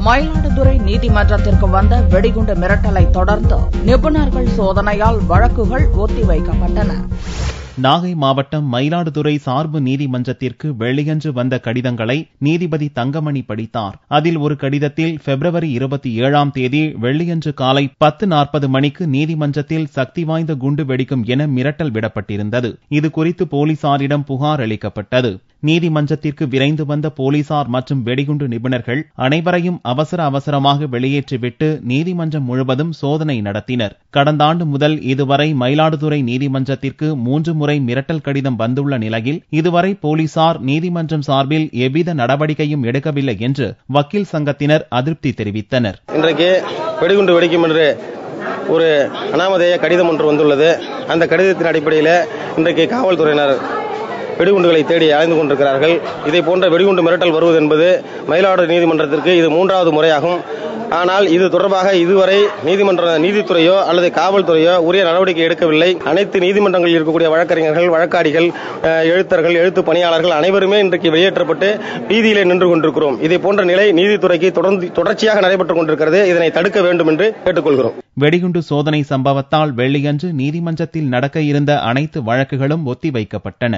மயிலாடுதுறை நீதிமன்றத்திற்கு வந்த வெடிகுண்டு மிரட்டலை தொடர்ந்து நிபுணர்கள் சோதனையால் வழக்குகள் ஒத்திவைக்கப்பட்டன. நாகை மாவட்டம் மயிலாடுதுறை சார்பு நீதிமன்றத்திற்கு வெள்ளியன்று வந்த கடிதங்களை நீதிபதி தங்கமணி படித்தார். அதில் ஒரு கடிதத்தில் February 27 வெள்ளியன்று காலை 10:40 மணிக்கு நீதிமன்றத்தில் சக்தி வாய்ந்த குண்டு வெடிக்கும் என மிரட்டல் விடப்பட்டிருந்தது. இது குறித்து போலீசாரிடம் புகார் அளிக்கப்பட்டது. நீதிமன்றத்திற்கு விரைந்து வந்த போலீசார் மற்றும் வெடிகுண்டு நிபுணர்கள் அனைவரையும் அவசரமாக வெளியேற்றிவிட்டு நீதிமன்றம் முழுவதும் சோதனை நடத்தினர். கடந்த ஆண்டு முதல் இதுவரை மயிலாடுதுறை நீதிமன்றத்திற்கு 3 முறை மிரட்டல் கடிதம் வந்துள்ள நிலையில் இதுவரை போலீசார் நீதிமன்றம் சார்பில் எவ்வித நடவடிக்கையும் எடுக்கவில்லை என்று வக்கீல் சங்கத்தினர் அதிருப்தி தெரிவித்தனர். இன்றைக்கு வெடிகுண்டு வெடிக்கும் என்று ஒரு அனாமதேய கடிதம் ஒன்று வந்துள்ளது. அந்த கடிதத்தின் அடிப்படையில் இன்றைக்கு காவல்துறையினர் வெடிகுண்டுகளை தேடி அலைந்து கொண்டிருக்கிறார்கள். இதை போன்ற வெடிகுண்டு மிரட்டல் வருவது என்பது மயிலாடுதுறை நீதிமன்றத்திற்கு இது 3வது முறையாகும். ஆனால் இது தொடர்பாக இதுவரை நீதித்துறையோ அல்லது காவல்துறையோ உரிய நடவடிக்கை எடுக்கவில்லை. அனைத்து நீதிமன்றங்களில் இருக்கக்கூடிய வழக்கறிஞர்கள், வழக்காடிகள், எழுத்தர்கள், எழுத்து பணியாளர்கள் அனைவருமே இன்றைக்கு வெளியேற்றப்பட்டு வீதியிலே நின்று கொண்டிருக்கிறோம். இதை போன்ற நிலை நீதித்துறைக்கு தொடர்ச்சியாக நடைபெற்றுக் கொண்டிருக்கிறது. இதனை தடுக்க வேண்டும் என்று கேட்டுக்கொள்கிறோம். வெடிகுண்டு சோதனை சம்பவத்தால் வெள்ளியன்று நீதிமன்றத்தில் நடக்க இருந்த அனைத்து வழக்குகளும் ஒத்திவைக்கப்பட்டன.